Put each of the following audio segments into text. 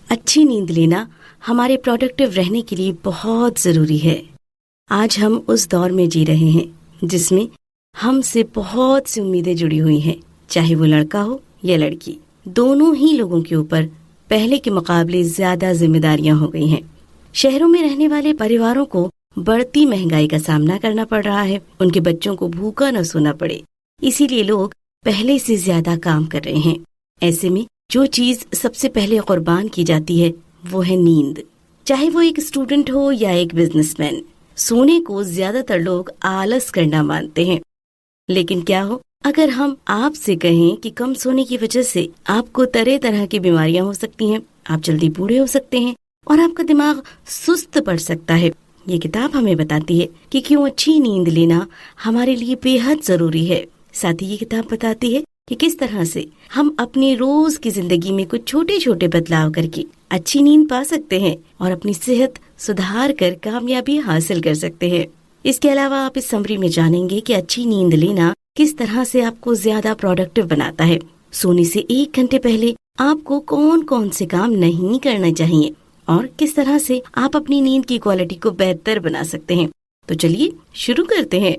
अच्छी नींद लेना हमारे प्रोडक्टिव रहने के लिए बहुत जरूरी है। आज हम उस दौर में जी रहे हैं जिसमें हमसे बहुत सी उम्मीदें जुड़ी हुई हैं, चाहे वो लड़का हो या लड़की। दोनों ही लोगों के ऊपर पहले के मुकाबले ज्यादा जिम्मेदारियां हो गई हैं। शहरों में रहने वाले परिवारों को बढ़ती महंगाई का सामना करना पड़ रहा है। उनके बच्चों को भूखा न सोना पड़े, इसीलिए लोग पहले से ज्यादा काम कर रहे हैं। ऐसे में जो चीज सबसे पहले कुर्बान की जाती है वो है नींद। चाहे वो एक स्टूडेंट हो या एक बिजनेसमैन, सोने को ज्यादातर लोग आलस करना मानते हैं। लेकिन क्या हो अगर हम आपसे कहें कि कम सोने की वजह से आपको तरह तरह की बीमारियां हो सकती हैं, आप जल्दी बूढ़े हो सकते हैं और आपका दिमाग सुस्त पड़ सकता है। ये किताब हमें बताती है कि क्यों अच्छी नींद लेना हमारे लिए बेहद जरूरी है। साथ ही ये किताब बताती है कि किस तरह से हम अपनी रोज की जिंदगी में कुछ छोटे छोटे बदलाव करके अच्छी नींद पा सकते हैं और अपनी सेहत सुधार कर कामयाबी हासिल कर सकते हैं। इसके अलावा आप इस समरी में जानेंगे कि अच्छी नींद लेना किस तरह से आपको ज्यादा प्रोडक्टिव बनाता है। सोने से 1 घंटे पहले आपको कौन कौन से काम नहीं करने चाहिए और किस तरह से आप अपनी नींद की क्वालिटी को बेहतर बना सकते हैं। तो चलिए शुरू करते हैं।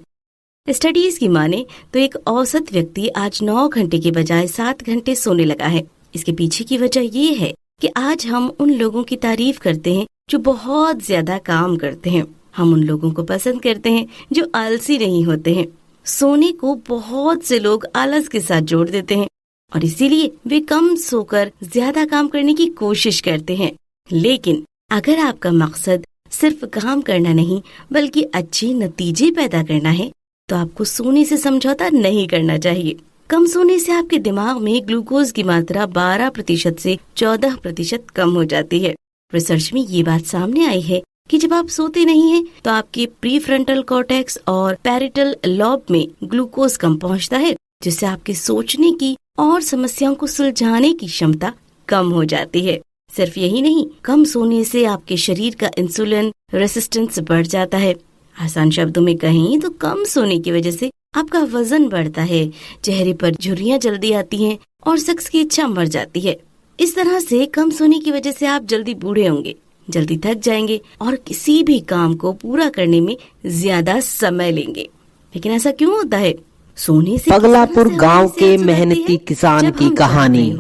स्टडीज की माने तो एक औसत व्यक्ति आज 9 घंटे के बजाय 7 घंटे सोने लगा है। इसके पीछे की वजह ये है कि आज हम उन लोगों की तारीफ करते हैं जो बहुत ज्यादा काम करते हैं। हम उन लोगों को पसंद करते हैं जो आलसी नहीं होते हैं। सोने को बहुत से लोग आलस के साथ जोड़ देते हैं और इसीलिए वे कम सोकर ज्यादा काम करने की कोशिश करते हैं। लेकिन अगर आपका मकसद सिर्फ काम करना नहीं बल्कि अच्छे नतीजे पैदा करना है तो आपको सोने से समझौता नहीं करना चाहिए। कम सोने से आपके दिमाग में ग्लूकोज की मात्रा 12% से 14% कम हो जाती है। रिसर्च में ये बात सामने आई है कि जब आप सोते नहीं हैं तो आपके प्रीफ्रंटल कॉर्टेक्स और पैरिटल लॉब में ग्लूकोज कम पहुंचता है, जिससे आपके सोचने की और समस्याओं को सुलझाने की क्षमता कम हो जाती है। सिर्फ यही नहीं, कम सोने से आपके शरीर का इंसुलिन रेसिस्टेंस बढ़ जाता है। आसान शब्दों में कहें तो कम सोने की वजह से आपका वजन बढ़ता है, चेहरे पर झुर्रियां जल्दी आती हैं और सेक्स की इच्छा मर जाती है। इस तरह से कम सोने की वजह से आप जल्दी बूढ़े होंगे, जल्दी थक जाएंगे और किसी भी काम को पूरा करने में ज्यादा समय लेंगे। लेकिन ऐसा क्यों होता है? सोने से पगलापुर गांव के मेहनती किसान की कहानी।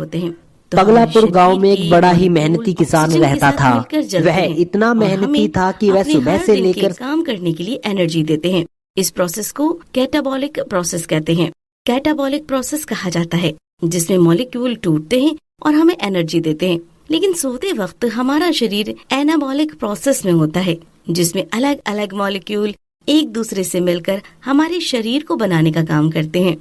पगलापुर गांव में एक बड़ा ही मेहनती किसान रहता था। वह इतना मेहनती था कि वह सुबह से लेकर काम करने के लिए एनर्जी देते हैं। इस प्रोसेस को कैटाबॉलिक प्रोसेस कहते हैं। कैटाबॉलिक प्रोसेस कहा जाता है जिसमें मॉलिक्यूल टूटते हैं और हमें एनर्जी देते हैं। लेकिन सोते वक्त हमारा शरीर एनाबॉलिक प्रोसेस में होता है, जिसमें अलग अलग मॉलिक्यूल एक दूसरे से मिलकर हमारे शरीर को बनाने का काम करते हैं।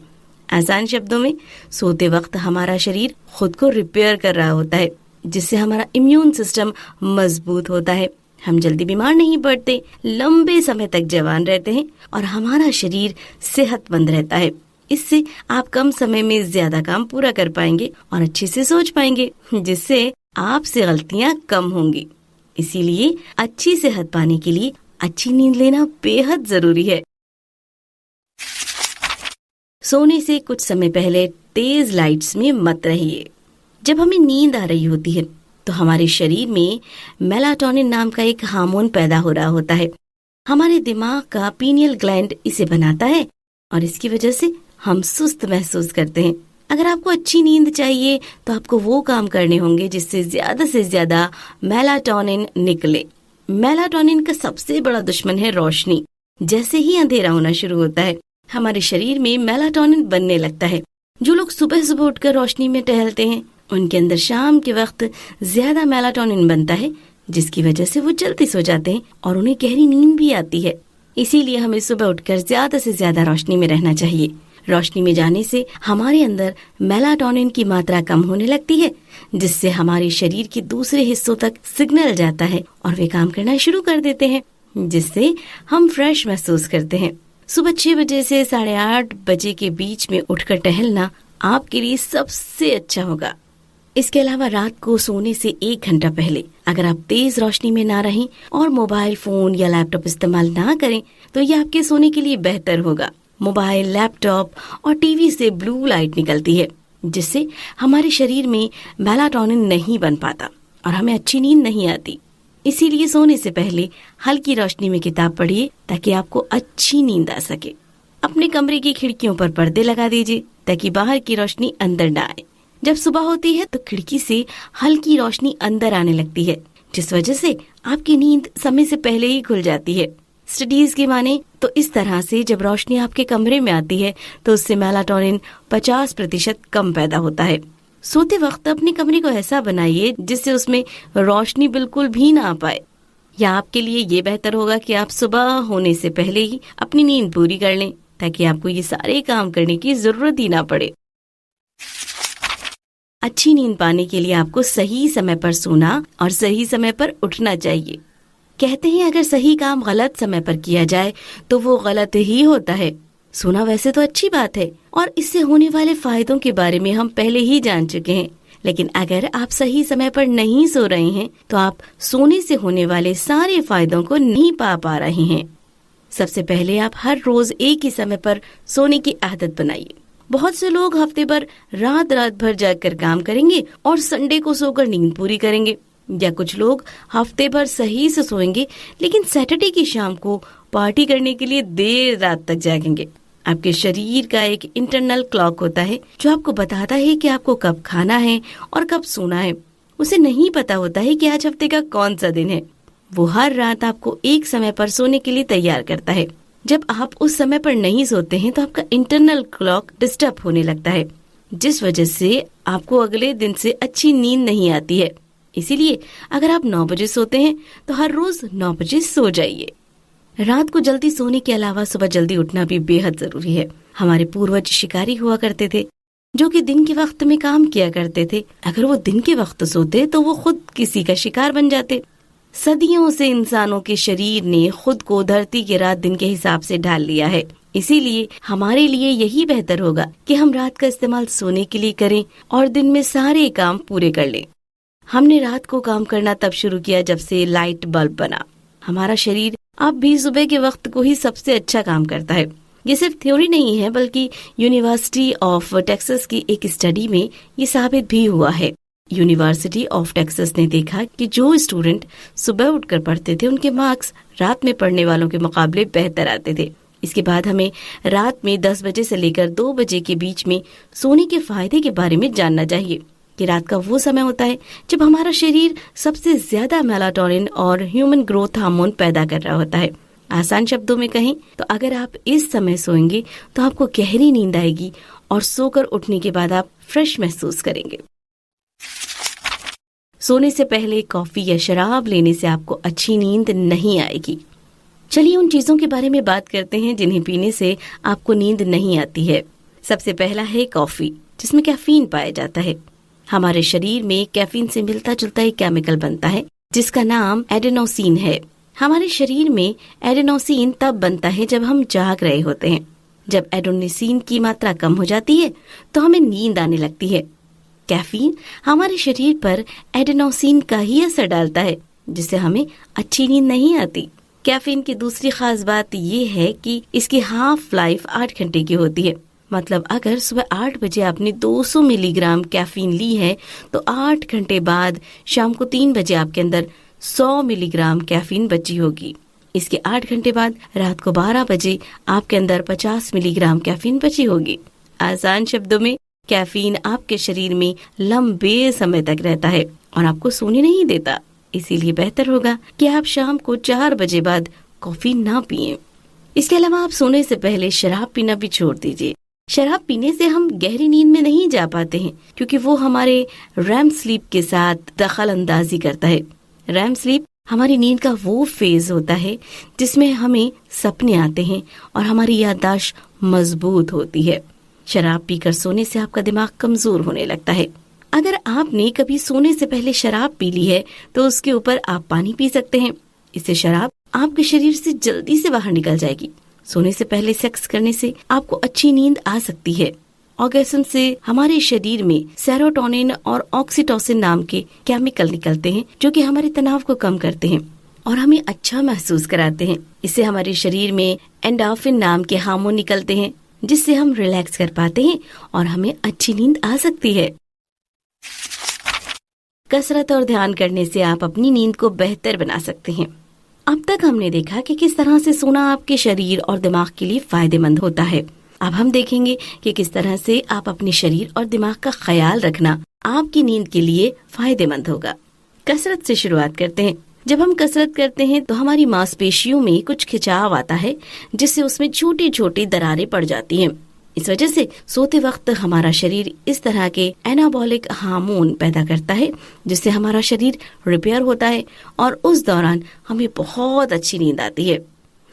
आसान शब्दों में, सोते वक्त हमारा शरीर खुद को रिपेयर कर रहा होता है, जिससे हमारा इम्यून सिस्टम मजबूत होता है। हम जल्दी बीमार नहीं पड़ते, लंबे समय तक जवान रहते हैं और हमारा शरीर सेहतमंद रहता है। इससे आप कम समय में ज्यादा काम पूरा कर पाएंगे और अच्छे से सोच पाएंगे, जिससे आपसे गलतियां कम होंगी। इसीलिए अच्छी सेहत पाने के लिए अच्छी नींद लेना बेहद जरूरी है। सोने से कुछ समय पहले तेज लाइट्स में मत रहिए। जब हमें नींद आ रही होती है तो हमारे शरीर में मेलाटोनिन नाम का एक हार्मोन पैदा हो रहा होता है। हमारे दिमाग का पीनियल ग्लैंड इसे बनाता है और इसकी वजह से हम सुस्त महसूस करते हैं। अगर आपको अच्छी नींद चाहिए तो आपको वो काम करने होंगे जिससे से ज्यादा मेलाटोनिन निकले। मेलाटोनिन का सबसे बड़ा दुश्मन है रोशनी। जैसे ही अंधेरा होना शुरू होता है हमारे शरीर में मेलाटोनिन बनने लगता है। जो लोग सुबह सुबह उठकर रोशनी में टहलते हैं उनके अंदर शाम के वक्त ज्यादा मेलाटोनिन बनता है, जिसकी वजह से वो जल्दी सो जाते हैं और उन्हें गहरी नींद भी आती है। इसीलिए हमें सुबह उठकर ज्यादा से ज्यादा रोशनी में रहना चाहिए। रोशनी में जाने से हमारे अंदर मेलाटोनिन की मात्रा कम होने लगती है, जिससे हमारे शरीर के दूसरे हिस्सों तक सिग्नल जाता है और वे काम करना शुरू कर देते हैं, जिससे हम फ्रेश महसूस करते हैं। सुबह 6 बजे से 8:30 बजे के बीच में उठकर टहलना आपके लिए सबसे अच्छा होगा। इसके अलावा रात को सोने से 1 घंटा पहले अगर आप तेज रोशनी में ना रहें और मोबाइल फोन या लैपटॉप इस्तेमाल ना करें तो ये आपके सोने के लिए बेहतर होगा। मोबाइल, लैपटॉप और टीवी से ब्लू लाइट निकलती है, जिससे हमारे शरीर में मेलाटोनिन नहीं बन पाता और हमें अच्छी नींद नहीं आती। इसीलिए सोने से पहले हल्की रोशनी में किताब पढ़िए ताकि आपको अच्छी नींद आ सके। अपने कमरे की खिड़कियों पर पर्दे लगा दीजिए ताकि बाहर की रोशनी अंदर न आए। जब सुबह होती है तो खिड़की से हल्की रोशनी अंदर आने लगती है, जिस वजह से आपकी नींद समय से पहले ही खुल जाती है। स्टडीज की माने तो इस तरह से जब रोशनी आपके कमरे में आती है तो उससे मेलाटोनिन 50% कम पैदा होता है। सोते वक्त अपने कमरे को ऐसा बनाइए जिससे उसमें रोशनी बिल्कुल भी ना आ पाए। या आपके लिए ये बेहतर होगा कि आप सुबह होने से पहले ही अपनी नींद पूरी कर लें ताकि आपको ये सारे काम करने की जरूरत ही ना पड़े। अच्छी नींद पाने के लिए आपको सही समय पर सोना और सही समय पर उठना चाहिए। कहते हैं अगर सही काम गलत समय पर किया जाए तो वो गलत ही होता है। सोना वैसे तो अच्छी बात है और इससे होने वाले फायदों के बारे में हम पहले ही जान चुके हैं, लेकिन अगर आप सही समय पर नहीं सो रहे हैं तो आप सोने से होने वाले सारे फायदों को नहीं पा रहे हैं। सबसे पहले आप हर रोज एक ही समय पर सोने की आदत बनाइए। बहुत से लोग हफ्ते भर रात भर जागकर काम करेंगे और संडे को सोकर नींद पूरी करेंगे, या कुछ लोग हफ्ते भर सही से सोएंगे लेकिन सैटरडे की शाम को पार्टी करने के लिए देर रात तक जागेंगे। आपके शरीर का एक इंटरनल क्लॉक होता है जो आपको बताता है कि आपको कब खाना है और कब सोना है। उसे नहीं पता होता है कि आज हफ्ते का कौन सा दिन है। वो हर रात आपको एक समय पर सोने के लिए तैयार करता है। जब आप उस समय पर नहीं सोते हैं तो आपका इंटरनल क्लॉक डिस्टर्ब होने लगता है, जिस वजह से आपको अगले दिन से अच्छी नींद नहीं आती है। इसीलिए अगर आप 9 बजे सोते हैं तो हर रोज 9 बजे सो जाइए। रात को जल्दी सोने के अलावा सुबह जल्दी उठना भी बेहद जरूरी है। हमारे पूर्वज शिकारी हुआ करते थे जो कि दिन के वक्त में काम किया करते थे। अगर वो दिन के वक्त सोते तो वो खुद किसी का शिकार बन जाते। सदियों से इंसानों के शरीर ने खुद को धरती के रात दिन के हिसाब से ढाल लिया है। इसीलिए हमारे लिए यही बेहतर होगा कि हम रात का इस्तेमाल सोने के लिए करें और दिन में सारे काम पूरे कर लें। हमने रात को काम करना तब शुरू किया जब से लाइट बल्ब बना। हमारा शरीर अब भी सुबह के वक्त को ही सबसे अच्छा काम करता है। ये सिर्फ थ्योरी नहीं है बल्कि यूनिवर्सिटी ऑफ टेक्सास की एक स्टडी में ये साबित भी हुआ है। यूनिवर्सिटी ऑफ टेक्सास ने देखा कि जो स्टूडेंट सुबह उठकर पढ़ते थे उनके मार्क्स रात में पढ़ने वालों के मुकाबले बेहतर आते थे। इसके बाद हमें रात में 10 बजे से लेकर 2 बजे के बीच में सोने के फायदे के बारे में जानना चाहिए कि रात का वो समय होता है जब हमारा शरीर सबसे ज्यादा मेलाटोनिन और ह्यूमन ग्रोथ हार्मोन पैदा कर रहा होता है। आसान शब्दों में कहें तो अगर आप इस समय सोएंगे तो आपको गहरी नींद आएगी और सोकर उठने के बाद आप फ्रेश महसूस करेंगे। सोने से पहले कॉफी या शराब लेने से आपको अच्छी नींद नहीं आएगी। चलिए उन चीजों के बारे में बात करते हैं जिन्हें पीने से आपको नींद नहीं आती है। सबसे पहला है कॉफी, जिसमें कैफीन पाया जाता है। हमारे शरीर में कैफीन से मिलता जुलता एक केमिकल बनता है जिसका नाम एडेनोसिन है। हमारे शरीर में एडेनोसिन तब बनता है जब हम जाग रहे होते हैं। जब एडेनोसिन की मात्रा कम हो जाती है तो हमें नींद आने लगती है। कैफीन हमारे शरीर पर एडेनोसिन का ही असर डालता है जिससे हमें अच्छी नींद नहीं आती। कैफीन की दूसरी खास बात ये है कि इसकी हाफ लाइफ 8 घंटे की होती है। मतलब अगर सुबह 8 बजे आपने 200 मिलीग्राम कैफीन ली है तो 8 घंटे बाद शाम को 3 बजे आपके अंदर 100 मिलीग्राम कैफीन बची होगी। इसके 8 घंटे बाद रात को 12 बजे आपके अंदर 50 मिलीग्राम कैफीन बची होगी। आसान शब्दों में कैफीन आपके शरीर में लंबे समय तक रहता है और आपको सोने नहीं देता। इसीलिए बेहतर होगा कि आप शाम को 4 बजे बाद कॉफी ना पिएं। इसके अलावा आप सोने से पहले शराब पीना भी छोड़ दीजिए। शराब पीने से हम गहरी नींद में नहीं जा पाते हैं क्योंकि वो हमारे रैम स्लीप के साथ दखल अंदाजी करता है। रैम स्लीप हमारी नींद का वो फेज होता है जिसमें हमें सपने आते हैं और हमारी याददाश्त मजबूत होती है। शराब पीकर सोने से आपका दिमाग कमजोर होने लगता है। अगर आपने कभी सोने से पहले शराब पी ली है तो उसके ऊपर आप पानी पी सकते हैं। इससे शराब आपके शरीर से जल्दी से बाहर निकल जाएगी। सोने से पहले सेक्स करने से आपको अच्छी नींद आ सकती है। ऑर्गेज्म से हमारे शरीर में सेरोटोनिन और ऑक्सीटोसिन नाम के केमिकल निकलते हैं जो कि हमारे तनाव को कम करते हैं और हमें अच्छा महसूस कराते हैं। इससे हमारे शरीर में एंडोर्फिन नाम के हार्मोन निकलते हैं जिससे हम रिलैक्स कर पाते हैं और हमें अच्छी नींद आ सकती है। कसरत और ध्यान करने से आप अपनी नींद को बेहतर बना सकते हैं। अब तक हमने देखा कि किस तरह से सोना आपके शरीर और दिमाग के लिए फायदेमंद होता है। अब हम देखेंगे कि किस तरह से आप अपने शरीर और दिमाग का ख्याल रखना आपकी नींद के लिए फायदेमंद होगा। कसरत से शुरुआत करते हैं। जब हम कसरत करते हैं तो हमारी मांसपेशियों में कुछ खिंचाव आता है, जिससे उसमें छोटी छोटी दरारें पड़ जाती हैं। इस वजह से सोते वक्त हमारा शरीर इस तरह के एनाबॉलिक हार्मोन पैदा करता है, जिससे हमारा शरीर रिपेयर होता है और उस दौरान हमें बहुत अच्छी नींद आती है।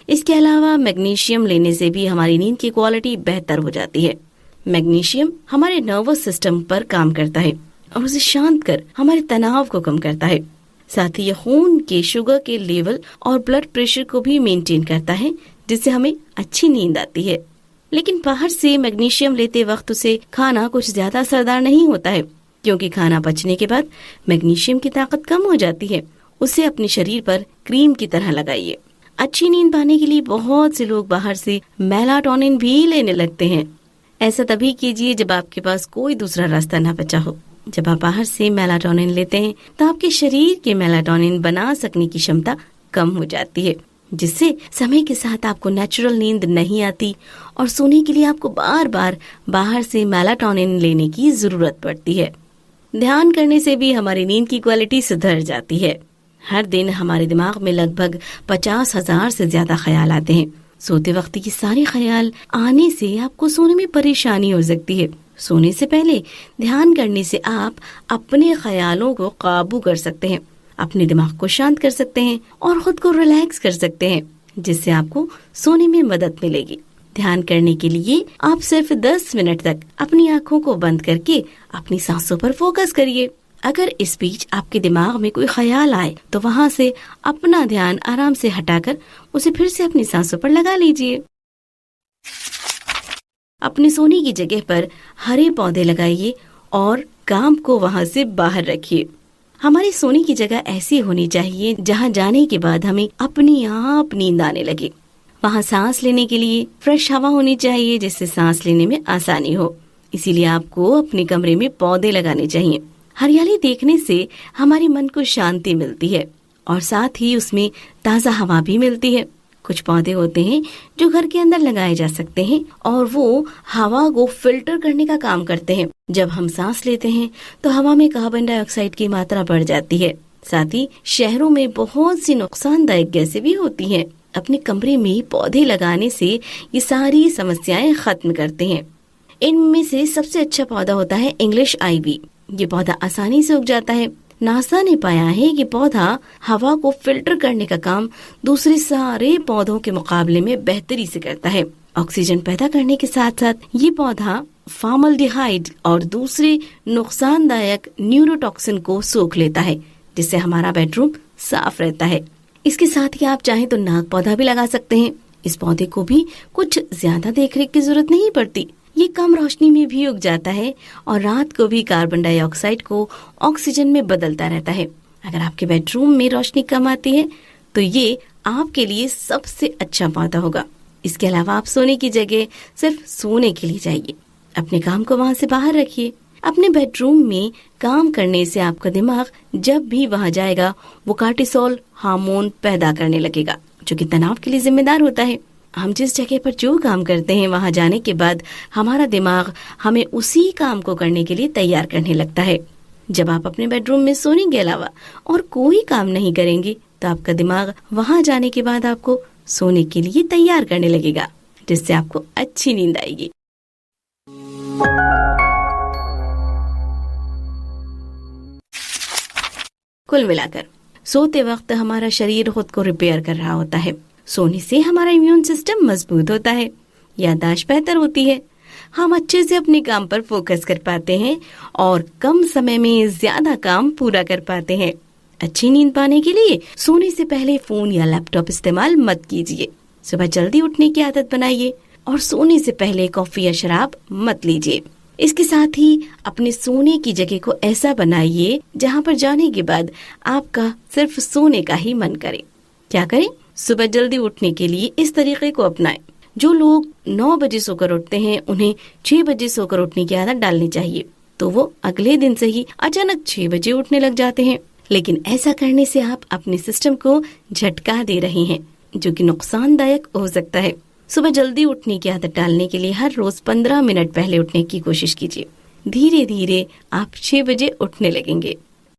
इसके अलावा मैग्नीशियम लेने से भी हमारी नींद की क्वालिटी बेहतर हो जाती है। मैग्नीशियम हमारे नर्वस सिस्टम पर काम करता है और उसे शांत कर हमारे तनाव को कम करता है। साथ ही ये खून के शुगर के लेवल और ब्लड प्रेशर को भी मेंटेन करता है, जिससे हमें अच्छी नींद आती है। लेकिन बाहर से मैग्नीशियम लेते वक्त उसे खाना कुछ ज्यादा असरदार नहीं होता है, क्योंकि खाना पचने के बाद मैग्नीशियम की ताकत कम हो जाती है। उसे अपने शरीर पर क्रीम की तरह लगाइए। अच्छी नींद पाने के लिए बहुत से लोग बाहर से मेलाटोनिन भी लेने लगते हैं। ऐसा तभी कीजिए जब आपके पास कोई दूसरा रास्ता न बचा हो। जब आप बाहर से मेलाटोनिन लेते हैं तो आपके शरीर के मेलाटोनिन बना सकने की क्षमता कम हो जाती है, जिससे समय के साथ आपको नेचुरल नींद नहीं आती और सोने के लिए आपको बार बार बाहर से मेलाटोनिन लेने की जरूरत पड़ती है। ध्यान करने से भी हमारी नींद की क्वालिटी सुधर जाती है। हर दिन हमारे दिमाग में लगभग 50,000 से ज्यादा ख्याल आते हैं। सोते वक्त ये सारे ख्याल आने से आपको सोने में परेशानी हो सकती है। सोने से पहले ध्यान करने से आप अपने ख्यालों को काबू कर सकते हैं, अपने दिमाग को शांत कर सकते हैं और खुद को रिलैक्स कर सकते हैं, जिससे आपको सोने में मदद मिलेगी। ध्यान करने के लिए आप सिर्फ 10 मिनट तक अपनी आंखों को बंद करके अपनी सांसों पर फोकस करिए। अगर इस बीच आपके दिमाग में कोई ख्याल आए तो वहाँ से अपना ध्यान आराम से हटाकर उसे फिर से अपनी सांसों पर लगा लीजिए। अपने सोने की जगह पर हरे पौधे लगाइए और काम को वहाँ से बाहर रखिए। हमारी सोने की जगह ऐसी होनी चाहिए जहाँ जाने के बाद हमें अपनी आप नींद आने लगे। वहाँ सांस लेने के लिए फ्रेश हवा होनी चाहिए, जिससे सांस लेने में आसानी हो। इसीलिए आपको अपने कमरे में पौधे लगाने चाहिए। हरियाली देखने से हमारे मन को शांति मिलती है और साथ ही उसमें ताज़ा हवा भी मिलती है। कुछ पौधे होते हैं जो घर के अंदर लगाए जा सकते हैं और वो हवा को फिल्टर करने का काम करते हैं। जब हम सांस लेते हैं तो हवा में कार्बन डाइऑक्साइड की मात्रा बढ़ जाती है। साथ ही शहरों में बहुत सी नुकसानदायक गैसें भी होती हैं। अपने कमरे में पौधे लगाने से ये सारी समस्याएं खत्म करते हैं। इनमें से सबसे अच्छा पौधा होता है इंग्लिश आइवी। ये पौधा आसानी से उग जाता है। नासा ने पाया है कि पौधा हवा को फिल्टर करने का काम दूसरे सारे पौधों के मुकाबले में बेहतरी से करता है। ऑक्सीजन पैदा करने के साथ साथ ये पौधा फॉर्मल्डिहाइड और दूसरे नुकसानदायक न्यूरोटॉक्सिन को सोख लेता है, जिससे हमारा बेडरूम साफ रहता है। इसके साथ ही आप चाहें तो नाग पौधा भी लगा सकते हैं। इस पौधे को भी कुछ ज्यादा देखरेख की जरूरत नहीं पड़ती। ये कम रोशनी में भी उग जाता है और रात को भी कार्बन डाइऑक्साइड को ऑक्सीजन में बदलता रहता है। अगर आपके बेडरूम में रोशनी कम आती है तो ये आपके लिए सबसे अच्छा पौधा होगा। इसके अलावा आप सोने की जगह सिर्फ सोने के लिए जाइए। अपने काम को वहाँ से बाहर रखिए। अपने बेडरूम में काम करने से आपका दिमाग जब भी वहाँ जाएगा वो कार्टिसोल हार्मोन पैदा करने लगेगा, जो कि तनाव के लिए जिम्मेदार होता है। हम जिस जगह पर जो काम करते हैं वहाँ जाने के बाद हमारा दिमाग हमें उसी काम को करने के लिए तैयार करने लगता है। जब आप अपने बेडरूम में सोने के अलावा और कोई काम नहीं करेंगे तो आपका दिमाग वहाँ जाने के बाद आपको सोने के लिए तैयार करने लगेगा, जिससे आपको अच्छी नींद आएगी। कुल मिलाकर सोते वक्त हमारा शरीर खुद को रिपेयर कर रहा होता है। सोने से हमारा इम्यून सिस्टम मजबूत होता है, याददाश्त बेहतर होती है, हम अच्छे से अपने काम पर फोकस कर पाते हैं और कम समय में ज्यादा काम पूरा कर पाते हैं। अच्छी नींद पाने के लिए सोने से पहले फोन या लैपटॉप इस्तेमाल मत कीजिए। सुबह जल्दी उठने की आदत बनाइए और सोने से पहले कॉफी या शराब मत लीजिए। इसके साथ ही अपने सोने की जगह को ऐसा बनाइए जहाँ पर जाने के बाद आपका सिर्फ सोने का ही मन करे। क्या करें? सुबह जल्दी उठने के लिए इस तरीके को अपनाएं। जो लोग 9 बजे सोकर उठते हैं उन्हें 6 बजे सोकर उठने की आदत डालनी चाहिए। तो वो अगले दिन से ही अचानक 6 बजे उठने लग जाते हैं। लेकिन ऐसा करने से आप अपने सिस्टम को झटका दे रहे हैं, जो कि नुकसानदायक हो सकता है। सुबह जल्दी उठने की आदत डालने के लिए हर रोज 15 मिनट पहले उठने की कोशिश कीजिए। धीरे धीरे आप 6 बजे उठने लगेंगे।